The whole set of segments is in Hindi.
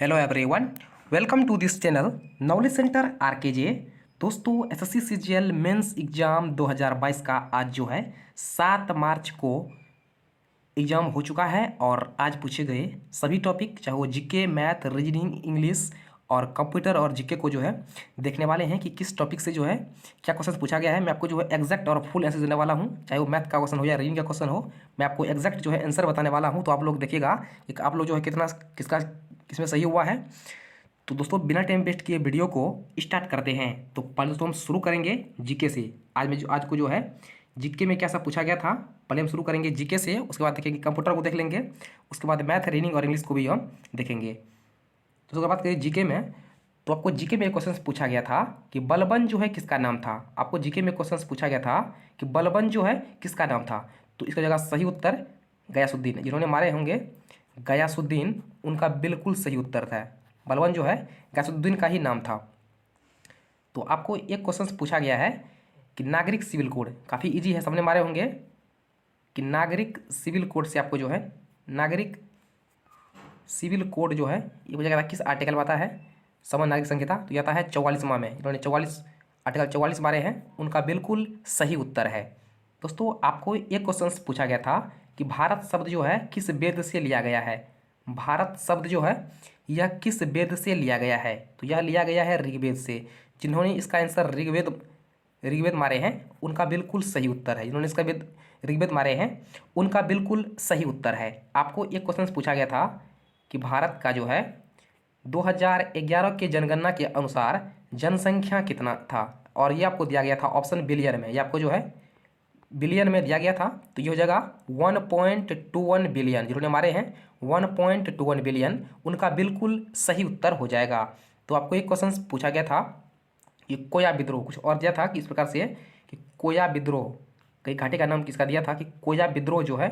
Hello everyone, welcome to this channel knowledge centre RKJ. दोस्तों, एसएससी सीजीएल मेंस एग्जाम 2022 का आज जो है 7 मार्च को एग्जाम हो चुका है और आज पूछे गए सभी टॉपिक, चाहे वो जीके, मैथ, रीजनिंग, इंग्लिश और कंप्यूटर और जीके को जो है देखने वाले हैं कि किस टॉपिक से जो है क्या क्वेश्चन पूछा गया है। मैं आपको जो है एग्जैक्ट और फुल आंसर देने वाला हूं, चाहे वो मैथ का क्वेश्चन हो या रीजनिंग का क्वेश्चन हो। मैं आपको एग्जैक्ट जो है आंसर बताने वाला हूं, तो आप लोग देखिएगा कि आप लोग जो है कितना किसका किसमें सही हुआ है। तो दोस्तों, बिना टाइम वेस्ट किए वीडियो को स्टार्ट करते हैं। तो पहले दोस्तों हम शुरू करेंगे जीके से। आज को जो है जीके में क्या सब पूछा गया था, पहले हम शुरू करेंगे जीके से। उसके बाद देखेंगे कंप्यूटर को देख लेंगे, उसके बाद मैथ, रीडिंग और इंग्लिश को भी हम देखेंगे। तो उसके बात करें जीके में, तो आपको जीके में क्वेश्चन पूछा गया था कि बलबन जो है किसका नाम था। आपको जीके में क्वेश्चन पूछा गया था कि बलबन जो है किसका नाम था। तो इसका जगह सही उत्तर गयासुद्दीन, जिन्होंने मारे होंगे गयासुद्दीन, उनका बिल्कुल सही उत्तर था। बलबन जो है गयासुद्दीन का ही नाम था। तो आपको एक क्वेश्चन पूछा गया है कि नागरिक सिविल कोड, काफ़ी इजी है, सबने मारे होंगे कि नागरिक सिविल कोड से आपको जो है नागरिक सिविल कोड जो है ये पूछा गया था किस आर्टिकल में आता है। समान नागरिक संहिता, तो ये आता है 44वां में। जिन्होंने 44 आर्टिकल 44 मारे हैं उनका बिल्कुल सही उत्तर है। दोस्तों, आपको एक क्वेश्चन पूछा गया था कि भारत शब्द जो है किस वेद से लिया गया है। भारत शब्द जो है यह किस वेद से लिया गया है, तो यह लिया गया है ऋग्वेद से। जिन्होंने इसका आंसर ऋग्वेद मारे हैं उनका बिल्कुल सही उत्तर है। जिन्होंने इसका ऋग्वेद मारे हैं उनका बिल्कुल सही उत्तर है। आपको एक क्वेश्चन पूछा गया था कि भारत का जो है 2011 के जनगणना के अनुसार जनसंख्या कितना था, और ये आपको दिया गया था ऑप्शन बिलियन में। ये आपको जो है बिलियन में दिया गया था, तो ये हो जाएगा 1.21 बिलियन। जिन्होंने मारे हैं 1.21 बिलियन, उनका बिल्कुल सही उत्तर हो जाएगा। तो आपको एक क्वेश्चन पूछा गया था कि कोया विद्रोह, कुछ और दिया था कि इस प्रकार से कि कोया विद्रोह, कई घाटी का नाम किसका दिया था कि कोया विद्रोह जो है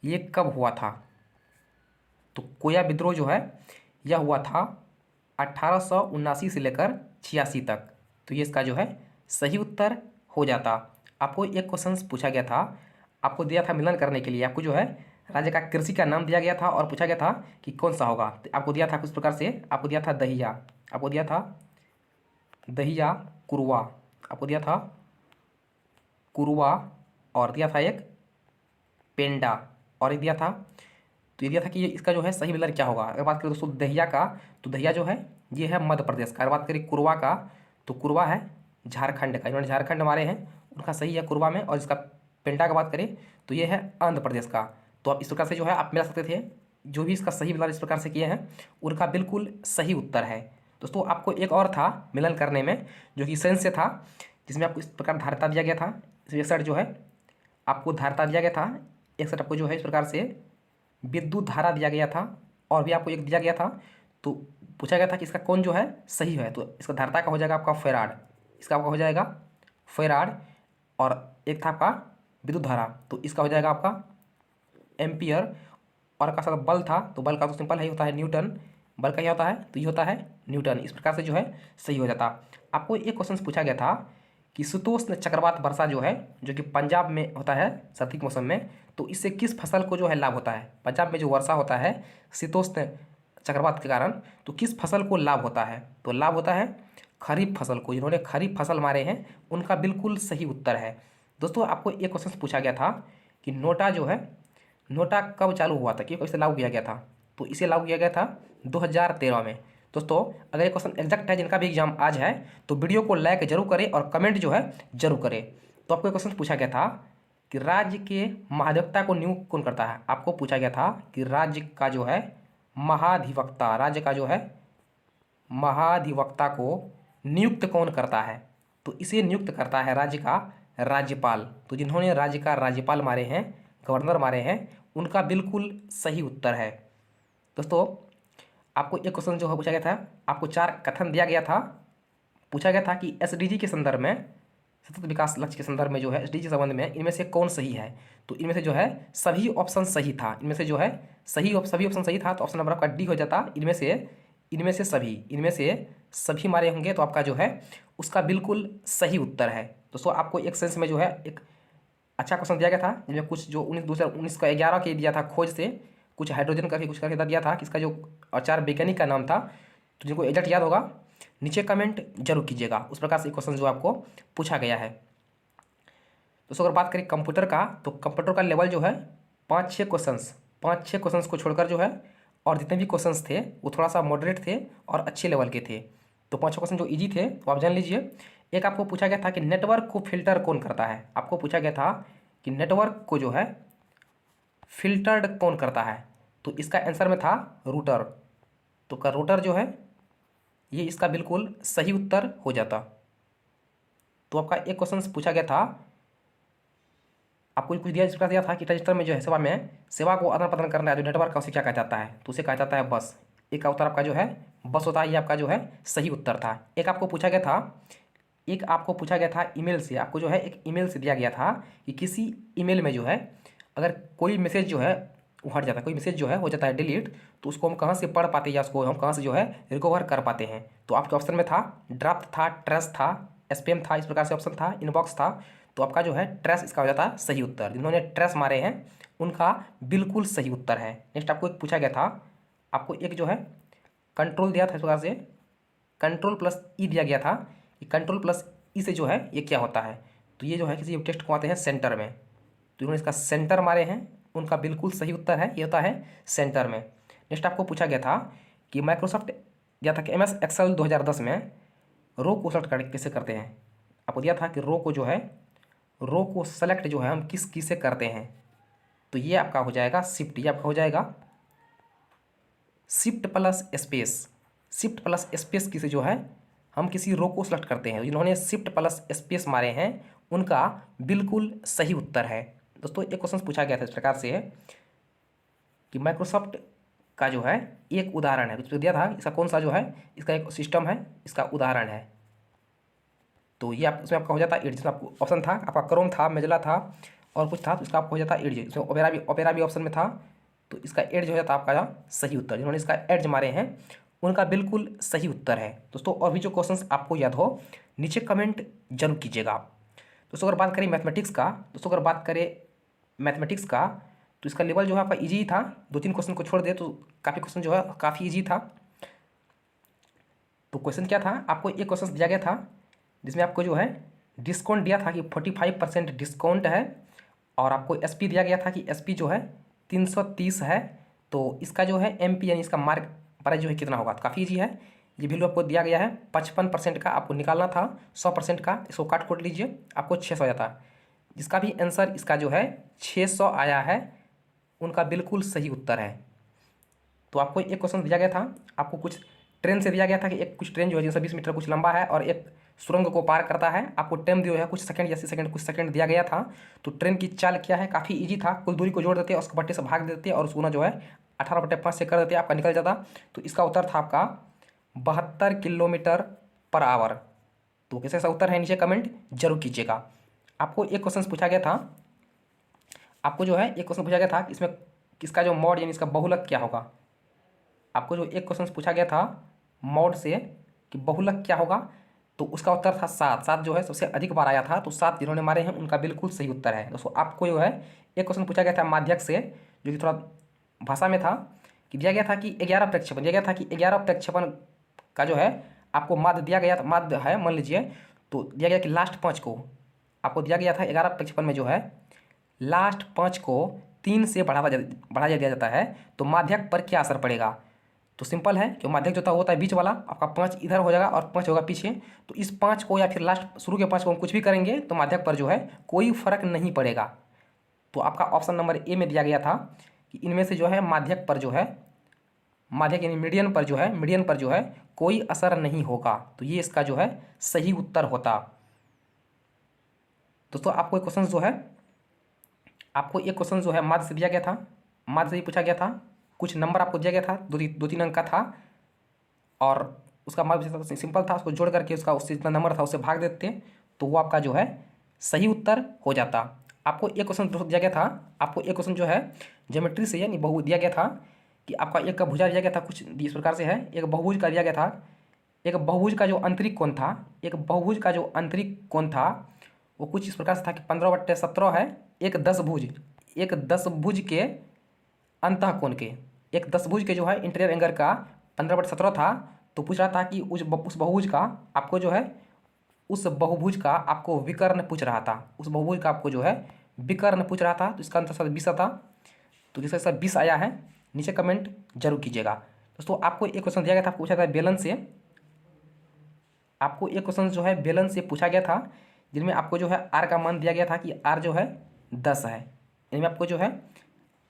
ये कब हुआ था। तो कोया विद्रोह जो है यह हुआ था 1879 से लेकर 86 तक। तो ये इसका जो है सही उत्तर हो जाता। आपको एक क्वेश्चन पूछा गया था, आपको दिया था मिलन करने के लिए, आपको जो है राज्य का कृषि का नाम दिया गया था और पूछा गया था कि कौन सा होगा। तो आपको दिया था कुछ प्रकार से, आपको दिया था दहिया, आपको दिया था दहिया कुरवा, आपको दिया था कुरवा, और दिया था एक पेंडा, और एक दिया था, तो ये दिया था कि ये इसका जो है सही विलर क्या होगा। अगर बात करें दोस्तों दहिया का, तो दहिया जो है ये है मध्य प्रदेश का। अगर बात करें कुरवा का, तो कुरवा है झारखंड का। इन्होंने झारखंड मारे हैं, उनका सही है कुरवा में। और इसका पेंटा का बात करें तो ये है आंध्र प्रदेश का। तो आप इस प्रकार से जो है आप मिला सकते थे, जो भी इसका सही विलर इस प्रकार से किए हैं उनका बिल्कुल सही उत्तर है। दोस्तों, आपको एक और था मिलन करने में, जो कि सेंस से था, जिसमें आपको इस प्रकार धारता दिया गया था। इसमें एक साइड जो है आपको धारता दिया गया था, एक साइड आपको जो है इस प्रकार से विद्युत धारा दिया गया था, और भी आपको एक दिया गया था। तो पूछा गया था कि इसका कौन जो है सही है। तो इसका धारता का हो जाएगा आपका फेराड, इसका आपका हो जाएगा फेराड, और एक था आपका विद्युत धारा, तो इसका हो जाएगा आपका एम्पियर। और आपका साथ बल था, तो बल का तो सिंपल ही होता है न्यूटन, बल का क्या होता है, तो ये होता है न्यूटन। इस प्रकार से जो है सही हो जाता। आपको एक क्वेश्चन पूछा गया था कि शीतोष्ण चक्रवात वर्षा जो है, जो कि पंजाब में होता है सर्दी के मौसम में, तो इससे किस फसल को जो है लाभ होता है। पंजाब में जो वर्षा होता है शीतोष्ण चक्रवात के कारण, तो किस फसल को लाभ होता है, तो लाभ होता है खरीफ फसल को। जिन्होंने खरीफ फसल मारे हैं उनका बिल्कुल सही उत्तर है। दोस्तों, आपको एक क्वेश्चन पूछा गया था कि नोटा जो है, नोटा कब चालू हुआ था, कि कब इसे लागू किया गया था। तो इसे लागू किया गया था 2013 में। दोस्तों, अगर ये क्वेश्चन एग्जैक्ट है, जिनका भी एग्जाम आज है, तो वीडियो को लाइक जरूर करें और कमेंट जो है जरूर करें। तो आपको क्वेश्चन पूछा गया था कि राज्य के महाधिवक्ता को नियुक्त कौन करता है। आपको पूछा गया था कि राज्य का जो है महाधिवक्ता, राज्य का जो है महाधिवक्ता को नियुक्त कौन करता है। तो इसे नियुक्त करता है राज्य का राज्यपाल। तो जिन्होंने राज्य का राज्यपाल मारे हैं, गवर्नर मारे हैं, उनका बिल्कुल सही उत्तर है। दोस्तों, आपको एक क्वेश्चन जो है पूछा गया था, आपको 4 कथन दिया गया था। पूछा गया था कि एसडीजी के संदर्भ में, सतत विकास लक्ष्य के संदर्भ में जो है एसडीजी के संबंध में इनमें से कौन सही है। तो इनमें से जो है सभी ऑप्शन सही था, इनमें से जो है सभी ऑप्शन सही था। तो ऑप्शन नंबर आपका डी हो जाता। इनमें से सभी मारे होंगे, तो आपका जो है उसका बिल्कुल सही उत्तर है। दोस्तों, आपको एक सेंस में जो है एक अच्छा क्वेश्चन दिया गया था, जिसमें कुछ जो 2019 का 11 के दिया था खोज से, कुछ हाइड्रोजन करके कुछ करके दिया था कि इसका जो और 4 वैज्ञानिक का नाम था। तो जिनको एग्जैक्ट याद होगा नीचे कमेंट जरूर कीजिएगा। उस प्रकार से क्वेश्चन जो आपको पूछा गया है। दोस्तों अगर बात करें कंप्यूटर का, तो कंप्यूटर का लेवल जो है 5-6 क्वेश्चंस को छोड़कर जो है और जितने भी क्वेश्चंस थे वो थोड़ा सा मॉडरेट थे और अच्छे लेवल के थे। तो 5 क्वेश्चन जो इजी थे तो आप जान लीजिए। एक आपको पूछा गया था कि नेटवर्क को फिल्टर कौन करता है। आपको पूछा गया था कि नेटवर्क को जो है फिल्टर्ड कौन करता है। तो इसका आंसर में था रूटर। तो का रूटर जो है ये इसका बिल्कुल सही उत्तर हो जाता। तो आपका एक क्वेश्चन पूछा गया था, आपको कुछ दिया, इस प्रकार दिया था कि रजिस्टर में जो है सेवा को आदान प्रदान करना है जो नेटवर्क का, उसे क्या कहा जाता है। तो उसे कहा जाता है बस। एक का उत्तर आपका जो है बस होता है। ये आपका जो है सही उत्तर था। एक आपको पूछा गया था ईमेल से। आपको जो है एक ईमेल से दिया गया था कि किसी ईमेल में जो है अगर कोई मैसेज जो है वो हट जाता है, कोई मैसेज जो है हो जाता है डिलीट, तो उसको हम कहाँ से पढ़ पाते हैं या उसको हम कहाँ से जो है रिकवर कर पाते हैं। तो आपके ऑप्शन में था ड्राफ्ट था, ट्रेस था, स्पैम था, इस प्रकार से ऑप्शन था, इनबॉक्स था। तो आपका जो है ट्रेस इसका हो जाता है सही उत्तर। जिन्होंने ट्रेस मारे हैं उनका बिल्कुल सही उत्तर है। नेक्स्ट आपको एक पूछा गया था, आपको एक जो है कंट्रोल दिया था, इस प्रकार से कंट्रोल प्लस ई दिया गया था कि कंट्रोल प्लस ई से जो है ये क्या होता है। तो ये जो है किसी टेक्स्ट को आते हैं सेंटर में, तो इन्होंने इसका सेंटर मारे हैं, उनका बिल्कुल सही उत्तर है, ये होता है सेंटर में। नेक्स्ट आपको पूछा गया था कि माइक्रोसॉफ्ट दिया था कि MS एक्सेल 2010 में रो को सेलेक्ट कैसे करते हैं। आपको दिया था कि रो को सेलेक्ट जो है हम किस की से करते हैं। तो ये आपका हो जाएगा शिफ्ट। ये आपका हो जाएगा शिफ्ट प्लस स्पेस की से जो है हम किसी रो को सेलेक्ट करते हैं। जिन्होंने शिफ्ट प्लस स्पेस मारे हैं उनका बिल्कुल सही उत्तर है। दोस्तों एक क्वेश्चन पूछा गया था इस प्रकार से कि माइक्रोसॉफ्ट का जो है एक उदाहरण है, तो दिया था इसका कौन सा जो है इसका एक सिस्टम है, इसका उदाहरण है। तो ये आप इसमें आपका हो जाता है एड्ज। जिसमें आपको ऑप्शन था आपका क्रोम था, मेजला था और कुछ था, तो इसका आपको हो जाता है एड्ज। इसमें ओपेरा भी ऑप्शन में था, तो इसका एड्ज हो जाता है आपका सही उत्तर। जिन्होंने इसका एड्ज मारे हैं उनका बिल्कुल सही उत्तर है। दोस्तों और भी जो क्वेश्चंस आपको याद हो नीचे कमेंट जरूर कीजिएगा। दोस्तों अगर बात करें मैथमेटिक्स का, तो इसका लेवल जो है आपका ईजी था। 2-3 क्वेश्चन को छोड़ दे तो काफ़ी क्वेश्चन जो है काफ़ी ईजी था। तो क्वेश्चन क्या था, आपको एक क्वेश्चन दिया गया था जिसमें आपको जो है डिस्काउंट दिया था कि 45% डिस्काउंट है, और आपको SP दिया गया था कि SP जो है 330 है। तो इसका जो है MP यानी इसका मार्क प्राइस जो है कितना होगा। तो काफ़ी ईजी है। ये वैल्यू आपको दिया गया है 55% का, आपको निकालना था 100% का। इसको काट कोट लीजिए, आपको 600 आ जाता। जिसका भी आंसर इसका जो है 600 आया है उनका बिल्कुल सही उत्तर है। तो आपको एक क्वेश्चन दिया गया था, आपको कुछ ट्रेन से दिया गया था कि एक कुछ ट्रेन जो है 320 मीटर कुछ लंबा है और एक सुरंग को पार करता है। आपको टाइम दिया है कुछ सेकंड या 80 सेकंड कुछ सेकंड दिया गया था। तो ट्रेन की चाल क्या है, काफ़ी ईजी था। कुल दूरी को जोड़ देते हैं, उसको बट्टे से भाग देते हैं और उसको ना जो है 18/5 से कर देते हैं, आपका निकल जाता। तो इसका उत्तर था आपका 72 किलोमीटर पर आवर। तो कैसे ऐसा उत्तर है नीचे कमेंट जरूर कीजिएगा। आपको एक क्वेश्चन पूछा गया था, कि इसमें किसका जो मॉड यानी इसका बहुलक क्या होगा। आपको जो एक क्वेश्चन पूछा गया था मॉड से कि बहुलक क्या होगा, तो उसका उत्तर था 7 जो है सबसे अधिक बार आया था। तो 7 जिन्होंने मारे हैं उनका बिल्कुल सही उत्तर है। दोस्तों आपको जो है एक क्वेश्चन पूछा गया था माध्यक से, जो कि थोड़ा भाषा में था, कि दिया गया था कि 11 प्रक्षेपण का जो है आपको माध्य दिया गया था, माध्य है मान लीजिए। तो दिया गया कि लास्ट 5 को आपको दिया गया था 11 प्रक्षेपण में जो है लास्ट 5 को 3 से बढ़ा दिया जाता है, तो माध्यक पर क्या असर पड़ेगा। तो सिंपल है कि माध्यक जो होता है बीच वाला, आपका 5 इधर हो जाएगा और 5 होगा पीछे। तो इस 5 को या फिर लास्ट शुरू के 5 को हम कुछ भी करेंगे तो माध्यक पर जो है कोई फर्क नहीं पड़ेगा। तो आपका ऑप्शन नंबर ए में दिया गया था कि इनमें से जो है माध्यक पर जो है माध्यक यानी मीडियन पर जो है कोई असर नहीं होगा। तो ये इसका जो है सही उत्तर होता। दोस्तों आपको एक क्वेश्चन जो है माध्य से दिया गया था, माध्य से ही पूछा गया था। कुछ नंबर आपको दिया गया था, 2-3 अंक का था और उसका माध्य सिंपल था, उसको जोड़ करके उसका उससे जितना नंबर था उससे भाग देते तो वो आपका जो है सही उत्तर हो जाता। आपको एक क्वेश्चन दिया गया था, आपको एक क्वेश्चन जो है ज्योमेट्री से यानी बहुभुज दिया गया था कि आपका एक का भुजा दिया गया था, कुछ इस प्रकार से है। एक बहुभुज का दिया गया था, एक बहुभुज का जो आंतरिक कोण था वो कुछ इस प्रकार से था कि 15/17 है। एक 10 भुज के अंतः कोण के, एक 10 भुज के जो है इंटीरियर एंगल का 15/17 था, तो पूछ रहा था कि उस बहुभुज का आपको जो है उस बहुभुज का आपको विकर्ण पूछ रहा था, उस बहुभुज का आपको जो है विकर्ण पूछ रहा था। तो इसका आंसर सर 20 था। तो जिसका सर 20 आया है, नीचे कमेंट जरूर कीजिएगा। दोस्तों आपको एक क्वेश्चन दिया गया था, पूछा था बेलन से, आपको एक क्वेश्चन जो है बेलन से पूछा गया था, जिनमें आपको जो है आर का मान दिया गया था कि आर जो है 10 है। इनमें आपको जो है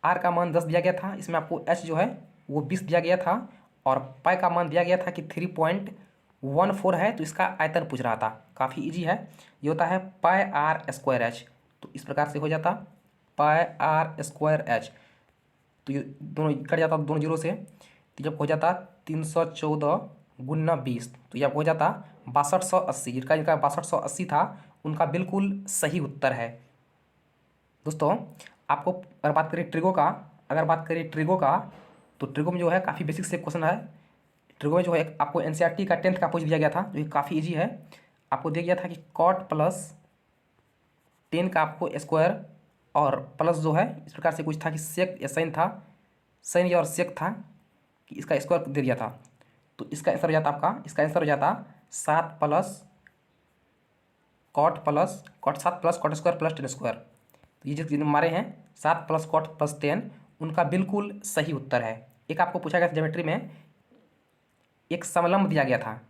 आर का मान 10 दिया गया था, इसमें आपको एच जो है वो 20 दिया गया था, और पाई का मान दिया गया था कि 3.14 है। तो इसका आयतन पूछ रहा था, काफ़ी इजी है। ये होता है पाई आर स्क्वायर एच। तो इस प्रकार से हो जाता पाई आर स्क्वायर एच। तो ये दोनों कट जाता दोनों जीरो से, तो जब हो जाता 314 गुना 20, तो जब हो जाता 6280। जिनका 6280 था उनका बिल्कुल सही उत्तर है। दोस्तों आपको अगर बात करें ट्रिगो का, तो ट्रिगो में जो है काफ़ी बेसिक से क्वेश्चन है। ट्रिगो में जो है आपको एनसीईआरटी का 10th का पूछ दिया गया था, जो कि काफ़ी इजी है। आपको दिया गया था कि कॉट प्लस 10 का आपको स्क्वायर और प्लस जो है इस प्रकार से कुछ था कि सेक या साइन था, साइन या और सेक था कि इसका स्क्वायर दे दिया था। तो इसका आंसर हो जाता आपका, इसका आंसर हो जाता 7 plus cot 7 plus cot square plus 10 square. तो ये जो हमारे हैं 7 प्लस कॉट प्लस 10, उनका बिल्कुल सही उत्तर है। एक आपको पूछा गया था ज्योमेट्री में, एक समलंब दिया गया था,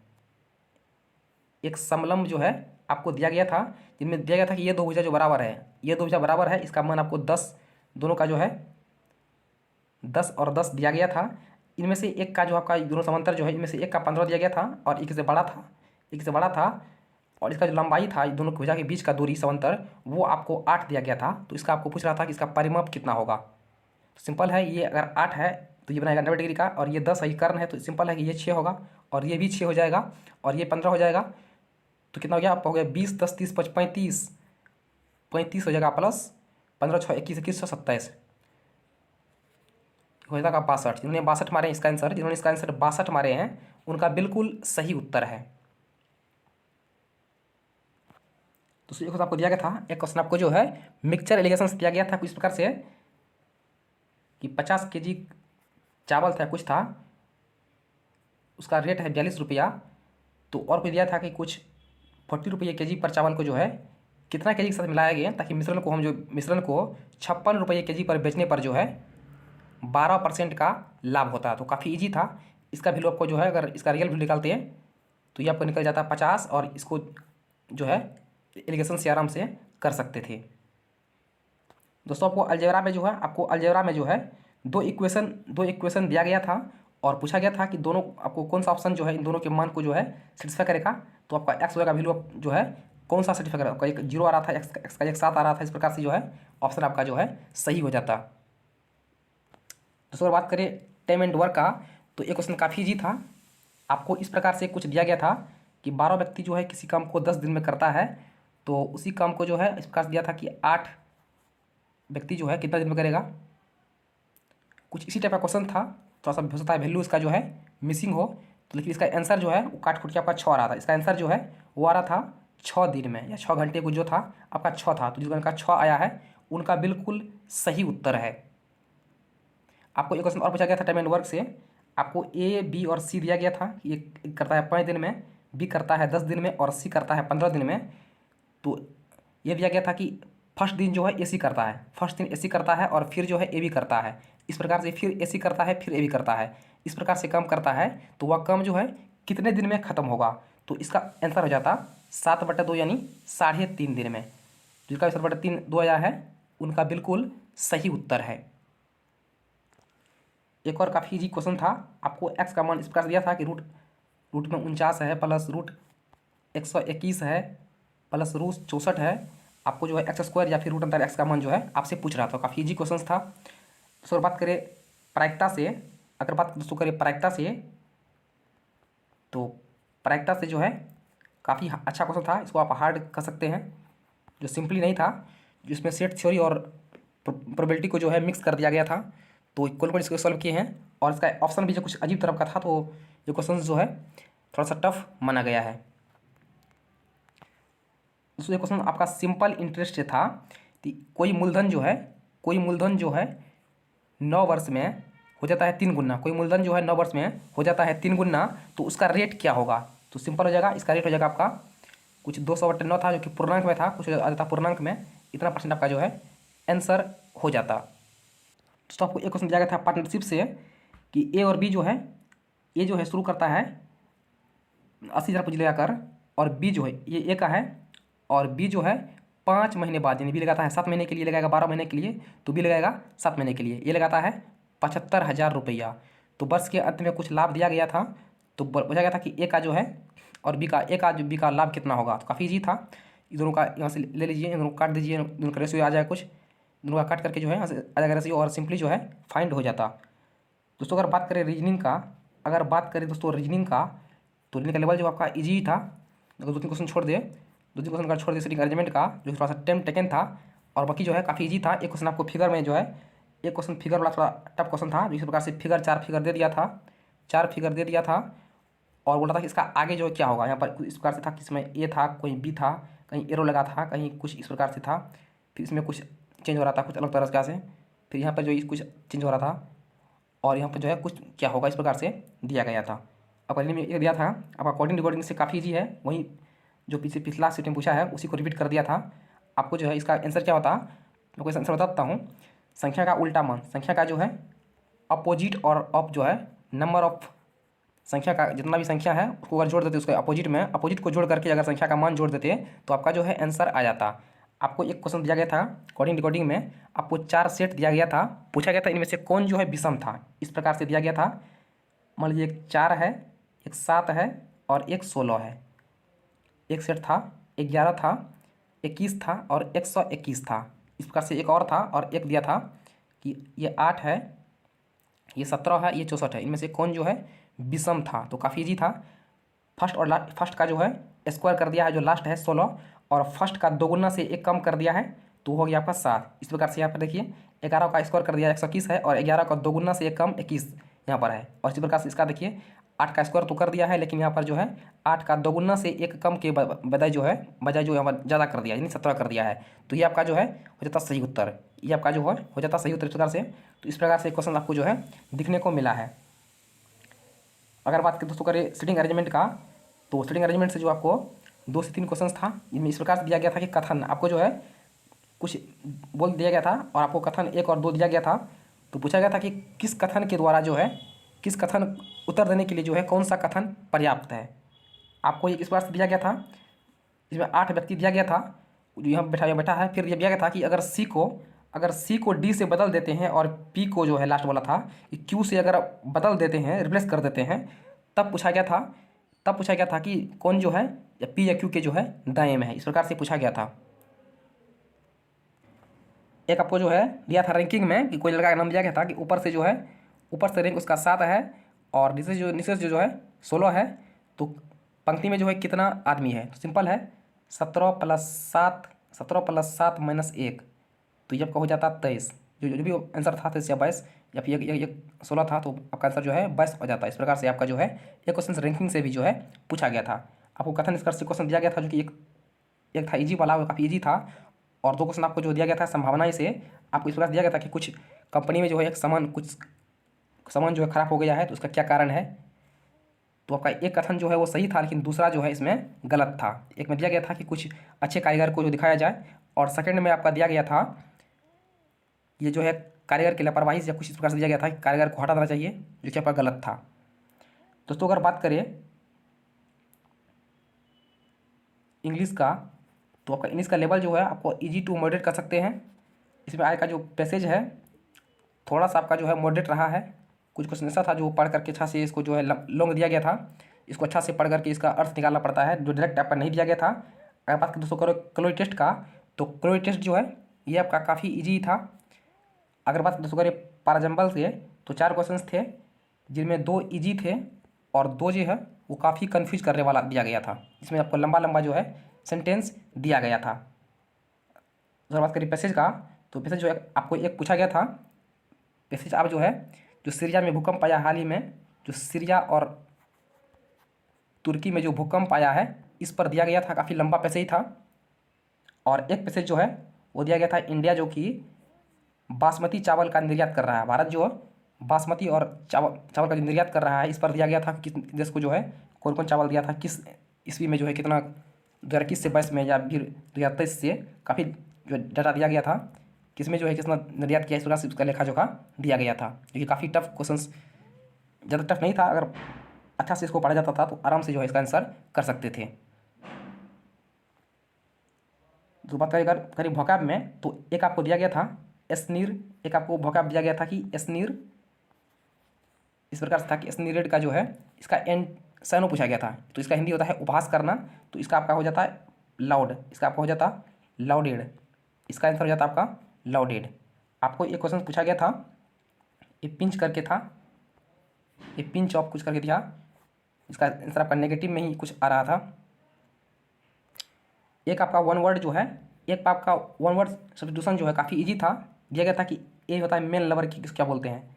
एक समलंब जो है आपको दिया गया था, जिनमें दिया गया था कि ये दो भुजा जो बराबर है, ये दो भुजा बराबर है, इसका मान आपको 10, दोनों का जो है 10 और 10 दिया गया था। इनमें से एक का जो आपका दोनों समांतर जो है, इनमें से एक का 15 दिया गया था और एक से बड़ा था, एक से बड़ा था, और इसका जो लंबाई था दोनों भुजा के बीच का दूरी समांतर वो आपको 8 दिया गया था। तो इसका आपको पूछ रहा था कि इसका परिमाप कितना होगा। तो सिंपल है, ये अगर 8 है तो ये बनाएगा 90 डिग्री का, और ये 10 है, ये कर्ण है, तो सिंपल है कि ये 6 होगा, और ये भी 6 हो जाएगा, और ये 15 हो जाएगा। तो कितना हो गया आपका, हो गया 20 10 30 35, 35 हो जाएगा प्लस 15 6 21 21 27 हो जाएगा 62। जिन्होंने 62 मारे हैं इसका आंसर, जिन्होंने इसका आंसर 62 मारे हैं उनका बिल्कुल सही उत्तर है। तो एक क्वेश्चन आपको दिया गया था, एक क्वेश्चन आपको जो है मिक्सचर एलिगेशन से दिया गया था कुछ प्रकार से कि 50 kg चावल था कुछ था, उसका रेट है 42 रुपया। तो और कोई दिया था कि कुछ 40 रुपये kg पर चावल को जो है कितना kg के साथ मिलाया गया, ताकि मिश्रण को 56 रुपये kg पर बेचने पर जो है 12% का लाभ होता है। तो काफ़ी इजी था। इसका वैल्यू आपको जो है, अगर इसका रियल वैल्यू निकालते हैं तो ये आपको निकल जाता है 50, और इसको जो है एलिगेशन से आराम से कर सकते थे। दोस्तों आपको अलजेब्रा में जो है दो इक्वेशन दिया गया था, और पूछा गया था कि दोनों आपको कौन सा ऑप्शन जो है इन दोनों के मान को जो है सेटिस्फाई करेगा। तो आपका एक्स का वैल्यू जो है कौन सा सेटिस्फाई करेगा, आपका एक 0 आ रहा था, एक्स का एक 7 आ रहा था। इस प्रकार से जो है ऑप्शन आपका जो है सही हो जाता। दोस्तों बात करें टाइम एंड वर्क का, तो ये क्वेश्चन काफ़ी इजी था। आपको इस प्रकार से कुछ दिया गया था कि 12 व्यक्ति जो है किसी काम को 10 दिन में करता है, तो उसी काम को जो है इस प्रकार से दिया था कि 8 व्यक्ति जो है कितना दिन में करेगा। कुछ इसी टाइप का क्वेश्चन था, थोड़ा सा हो सकता है वैल्यू इसका जो है मिसिंग हो, तो लेकिन इसका आंसर जो है वो काट खुट के आपका 6 आ रहा था। इसका आंसर जो है वो आ रहा था 6 दिन में, या 6 घंटे को जो था आपका 6 था। तो जिनका 6 आया है उनका बिल्कुल सही उत्तर है। आपको एक क्वेश्चन और पूछा गया था टाइम एंड वर्क से, आपको ए बी और सी दिया गया था कि ये करता है 5 दिन में, बी करता है 10 दिन में, और सी करता है 15 दिन में। तो ये दिया गया था कि फर्स्ट दिन जो है ए सी करता है, फर्स्ट दिन ए सी करता है, और फिर जो है ए बी करता है। इस प्रकार से फिर ए सी करता है, फिर ए बी करता है, इस प्रकार से काम करता है। तो वह काम जो है कितने दिन में ख़त्म होगा। तो इसका आंसर हो जाता 7/2 यानी 3.5 दिन में। जिसका 7/3 2 आया है उनका बिल्कुल सही उत्तर है। एक और काफ़ी इजी क्वेश्चन था, आपको एक्स का मान इस प्रकार से दिया था कि रूट में 49 है, प्लस रूट 121 है, प्लस रूट 64 है। आपको जो है एक्स स्क्वायर या फिर रूट अंतर एक्स का मान जो है आपसे पूछ रहा था। काफ़ी इजी क्वेश्चन था। दोस्तों बात करें प्रायिकता से, अगर बात दोस्तों करें प्रायिकता से, तो प्रायिकता से जो है काफ़ी अच्छा क्वेश्चन था, इसको आप हार्ड कर सकते हैं, जो सिंपली नहीं था, जिसमें सेट थ्योरी और प्रोबेबिलिटी को जो है मिक्स कर दिया गया था। तो इक्वल को इसको सॉल्व किए हैं, और इसका ऑप्शन भी जो कुछ अजीब तरह का था, तो ये क्वेश्चन जो है थोड़ा सा टफ माना गया है। दूसरा क्वेश्चन आपका सिंपल इंटरेस्ट से था कि कोई मूलधन जो है 9 वर्ष में हो जाता है 3 गुना, कोई मूलधन जो है 9 वर्ष में हो जाता है 3 गुना, तो उसका रेट क्या होगा? तो सिंपल हो जाएगा, इसका रेट हो जाएगा आपका कुछ 200/9 था जो कि पूर्णांक में था, कुछ आ जाता पूर्णांक में, इतना परसेंट आपका जो है आंसर हो जाता। तो आपको एक क्वेश्चन दिया गया था पार्टनरशिप से कि ए और बी जो है, ए जो है शुरू करता है 80,000 पूंजी लगाकर, और बी जो है ये ए का है, और बी जो है 5 महीने बाद, यानी बी लगाता है 7 महीने के लिए, लगाएगा 12 महीने के लिए, तो बी लगाएगा 7 महीने के लिए, ये लगाता है 75,000 रुपया। तो वर्ष के अंत में कुछ लाभ दिया गया था, तो पूछा गया था कि ए का जो है और बी का, ए का जो बी का लाभ कितना होगा। तो काफ़ी ईजी था, इन दोनों का यहाँ से ले लीजिए, इन दोनों को काट दीजिए, दोनों का रेशियो आ जाए, कुछ दोनों का काट करके जो है यहाँ से आ जाएगा रेशियो, और सिंपली जो है फाइंड हो जाता। दोस्तों अगर बात करें रीजनिंग का, अगर बात करें दोस्तों रीजनिंग का, तो रीजनिंग का लेवल जो आपका ईजी था, अगर 2-3 क्वेश्चन छोड़ दे, 2-3 क्वेश्चन का छोड़ दे सिटिंग अरेंजमेंट का, जो थोड़ा सा टाइम टेकन था, और बाकी जो है काफ़ी ईजी था। एक क्वेश्चन आपको फिगर में जो है, एक क्वेश्चन फिगर वाला थोड़ा टफ क्वेश्चन था, इस प्रकार से फिगर 4 फिगर दे दिया था, 4 फिगर दे दिया था, और बोला था कि इसका आगे जो है क्या होगा। यहाँ पर इस प्रकार से था कि इसमें ए था, कोई बी था, कहीं एरो लगा था, कहीं कुछ इस प्रकार से था, फिर इसमें कुछ चेंज हो रहा था, कुछ अलग तरह से, फिर यहाँ पर जो कुछ चेंज हो रहा था, और यहाँ पर जो है कुछ क्या होगा, इस प्रकार से दिया गया था। अब पहले में ये दिया था, अब अकॉर्डिंग रिकॉर्डिंग से काफ़ी ईजी है, वहीं जो पिछला सेट में पूछा है उसी को रिपीट कर दिया था। आपको जो है इसका आंसर क्या होता, मैं कोई आंसर बताता हूँ। संख्या का उल्टा मान, संख्या का जो है अपोजिट, और ऑफ जो है नंबर ऑफ, संख्या का जितना भी संख्या है उसको अगर जोड़ देते उसके अपोजिट में, अपोजिट को जोड़ करके अगर संख्या का मान जोड़ देते तो आपका जो है आंसर आ जाता। आपको एक क्वेश्चन दिया गया था अकॉर्डिंग रिकॉर्डिंग में, आपको 4 सेट दिया गया था, पूछा गया था इनमें से कौन जो है विषम था, इस प्रकार से दिया गया था। मान लीजिए एक 4 है, एक 7 है, और एक 16 है। एक सेट था 11 था, 21 था, और 121 था। इस प्रकार से एक और था, और एक दिया था कि ये 8 है, ये 17 है, ये 64 है, इनमें से कौन जो है विषम था। तो काफ़ी ईजी था। फर्स्ट और फर्स्ट का जो है स्क्वायर कर दिया है, जो लास्ट है 16, और फर्स्ट का दोगुना से एक कम कर दिया है, तो हो गया आपका 7। इस प्रकार से यहाँ पर देखिए 11 का स्क्वायर कर दिया 121 है, और 11 का दोगुना से एक कम 21 यहाँ पर है। और इसी प्रकार से इसका देखिए 8 का स्क्वायर तो कर दिया है, लेकिन यहाँ पर जो है 8 का दोगुना से एक कम के बजाय जो यहाँ पर ज़्यादा कर दिया, यानी 17 कर दिया है। तो ये आपका जो है हो जाता सही उत्तर, ये आपका जो है हो जाता सही उत्तर इस प्रकार से। तो इस प्रकार से क्वेश्चन आपको जो है दिखने को मिला है। अगर बात दोस्तों करें सिटिंग अरेंजमेंट का, तो सिटिंग अरेंजमेंट से जो आपको 2 से 3 क्वेश्चन था, इनमें इस प्रकार से दिया गया था कि कथन आपको जो है कुछ बोल दिया गया था, और आपको कथन 1 और 2 दिया गया था। तो पूछा गया था कि किस कथन के द्वारा जो है, किस कथन उत्तर देने के लिए जो है कौन सा कथन पर्याप्त है। आपको इस प्रकार से दिया गया था, इसमें 8 व्यक्ति दिया गया था, जो यहाँ बैठा है। फिर ये दिया गया था कि अगर सी को डी से बदल देते हैं, और पी को जो है लास्ट वाला था कि क्यू से अगर बदल देते हैं, रिप्लेस कर देते हैं, तब पूछा गया था कि कौन जो है या पी या क्यू के जो है दाएं में है। इस प्रकार से पूछा गया था। एक आपको जो है दिया था रैंकिंग में कि कोई लड़का का नाम दिया गया था कि ऊपर से रैंक उसका 7 है, और नीचे जो है 16 है, तो पंक्ति में जो है कितना आदमी है। तो सिंपल है 17 + 7 - 1, तो ये आपका हो जाता 23। जो भी आंसर था 23 या 22, या फिर ये 16 था, तो आपका आंसर जो है 22 हो जाता है। इस प्रकार से आपका जो है ये क्वेश्चन रैंकिंग से भी जो है पूछा गया था। आपको कथन निष्कर्ष से क्वेश्चन दिया गया था, जो कि एक था ईजी वाला, वो काफ़ी ईजी था, और 2 क्वेश्चन आपको जो दिया गया था संभावना से, आपको इस प्रकार दिया गया था कि कुछ कंपनी में जो है कुछ सामान जो है ख़राब हो गया है, तो उसका क्या कारण है। तो आपका एक कथन जो है वो सही था, लेकिन दूसरा जो है इसमें गलत था। एक में दिया गया था कि कुछ अच्छे कारीगर को जो दिखाया जाए, और सेकंड में आपका दिया गया था ये जो है कारीगर की लापरवाही या कुछ इस प्रकार से दिया गया था कि कारीगर को हटा देना चाहिए, जो कि आपका गलत था। दोस्तों अगर बात करें इंग्लिश का, तो आपका इंग्लिश का लेवल जो है आपको ईजी टू मॉडरेट कर सकते हैं। इसमें आय का जो पैसेज है थोड़ा सा आपका जो है मॉडरेट रहा है। कुछ क्वेश्चन ऐसा था जो पढ़ करके अच्छा से इसको जो है लॉन्ग दिया गया था, इसको अच्छा से पढ़ करके इसका अर्थ निकालना पड़ता है, जो डायरेक्ट आपका नहीं दिया गया था। अगर बात करें दोस्तों करो क्लोरी टेस्ट का, तो क्लोरी टेस्ट जो है ये आपका काफ़ी ईजी था। अगर बात दोस्तों करें पाराजम्बल से, तो 4 क्वेश्चन थे, जिनमें 2 ईजी थे, और 2 जो है वो काफ़ी कन्फ्यूज करने वाला दिया गया था, जिसमें आपको लंबा लंबा जो है सेंटेंस दिया गया था। अगर बात करें पैसेज का, तो पैसेज जो है आपको एक पूछा गया था, पैसेज आप जो है जो सीरिया में भूकंप आया हाल ही में, जो सीरिया और तुर्की में जो भूकंप आया है, इस पर दिया गया था, काफ़ी लंबा पैसेज था। और एक पैसेज जो है वो दिया गया था इंडिया जो कि बासमती चावल का निर्यात कर रहा है, भारत जो बासमती और चावल का जो निर्यात कर रहा है, इस पर दिया गया था किस देश को जो है कौन कौन चावल दिया था, किस ईस्वी में जो है कितना 2021 से 22 में या फिर 2023 से काफ़ी जो डाटा दिया गया था, किसमें जो है कितना निर्यात किया, इस प्रकार से उसका लेखा जोखा दिया गया था। जो कि काफ़ी टफ क्वेश्चन, ज़्यादा टफ नहीं था, अगर अच्छा से इसको पढ़ा जाता था तो आराम से जो है इसका आंसर कर सकते थे। तो बात करें अगर वोकैब में, तो एक आपको दिया गया था एस्नीर, एक आपको वोकैब दिया गया था कि एस्नीर, इस प्रकार से था कि एस्नीरेड का जो है इसका एंड सैनो पूछा गया था, तो इसका हिंदी होता है उपहास करना, तो इसका आपका हो जाता है लाउड, इसका आपका हो जाता लाउडेड, इसका आंसर हो जाता आपका लाउडेड। आपको एक क्वेश्चन पूछा गया था, ये पिंच करके था, ये पिंच ऑफ कुछ करके दिया, इसका आंसर आपका नेगेटिव में ही कुछ आ रहा था। एक आपका वन वर्ड जो है, एक आपका वन वर्ड सब्स्टिट्यूशन जो है काफ़ी इजी था, दिया गया था कि ये होता है मेन लवर की क्या बोलते हैं,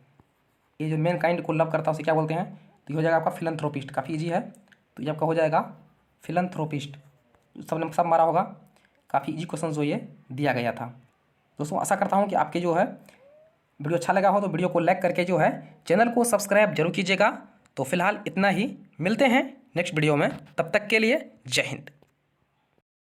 ये जो मेन काइंड को लव करता है उसे क्या बोलते हैं, तो ये हो जाएगा आपका फिलंथ्रोपिस्ट, काफ़ी इजी है, तो ये आपका हो जाएगा फिलंथ्रोपिस्ट। सबने सब मारा होगा, काफ़ी इजी क्वेश्चन जो ये दिया गया था। दोस्तों आशा करता हूँ कि आपके जो है वीडियो अच्छा लगा हो, तो वीडियो को लाइक करके जो है चैनल को सब्सक्राइब जरूर कीजिएगा। तो फिलहाल इतना ही, मिलते हैं नेक्स्ट वीडियो में, तब तक के लिए जय हिंद।